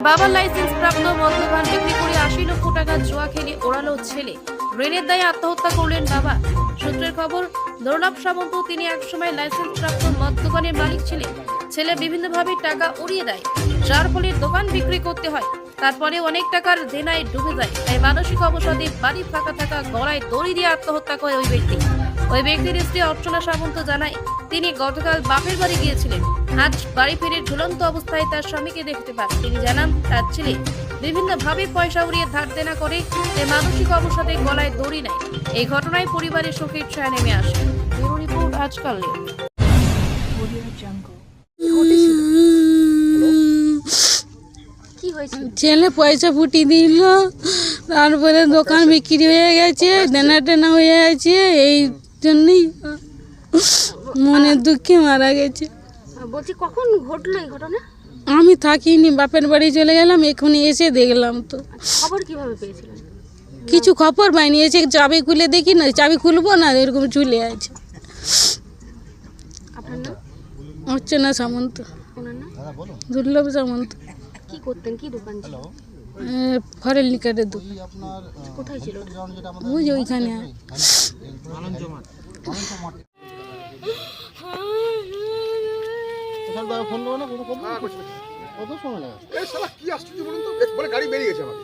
বাবার লাইসেন্স প্রাপ্ত মদ্যপান বিক্রি করে ৮০ লক্ষ টাকা জুয়া খেলে ওড়ালো ছেলে। ঋণের দায়ে আত্মহত্যা করলেন বাবা। সূত্রের খবর, দৌলভ সামন্ত তিনি একসময় লাইসেন্স প্রাপ্ত মদ দোকানের মালিক ছিলেন। ছেলে বিভিন্নভাবে টাকা উড়িয়ে দেয়, যার ফলে দোকান বিক্রি করতে হয়। তারপরে অনেক টাকার দেনায় ডুবে যায়। তাই মানসিক অবসাদে বাড়ি ফাঁকা থাকা গলায় দড়ি দিয়ে আত্মহত্যা করে ওই ব্যক্তি। ওই ব্যক্তির স্ত্রী অর্চনা সামন্ত জানায়, তিনি গতকাল বাপের বাড়ি গিয়েছিলেন। আজ বাড়ি ফিরে ঝুলন্ত অবস্থায় তার স্বামীকে দেখতে পান। তিনি জানান, তার ছেলে বিভিন্নভাবে পয়সা উড়িয়ে ধার দেনা করে মানসিক অবসাদে গলায় দড়ি নেয়। এই ঘটনায় পরিবারের শোকের ছায়া নেমে আসে। ব্যুরো রিপোর্ট, আজকাল নিউজ। ছেলে পয়সা ফুটি দিল, তারপরে দোকান বিক্রি হয়ে গেছে, দেনা টেনা হয়ে গেছে, এই জন্যই মনের দুঃখে মারা গেছে। বলছি, কখন ঘটলো এই ঘটনা? আমি থাকিনি, বাপের বাড়ি চলে গেলাম, এখনই এসে দেখলাম। তো খবর কিভাবে পেয়েছিলেন? কিছু খবর পাইনি, এসে চাবি খুলে দেখি না, চাবি খুলবো না, এরকম ঝুলে আছে। আপনার নাম? অর্চনা সামন্ত। ওনার নাম? দুর্লভ সামন্ত। কি করতেন, কি দোকান ছিল? ফরেল নিকাটের দোকান। কোথায় ছিল? ওই যে ওইখানে। ফোন দেবো না, কত সময় লাগে? গাড়ি বেরিয়ে গেছে আমাকে।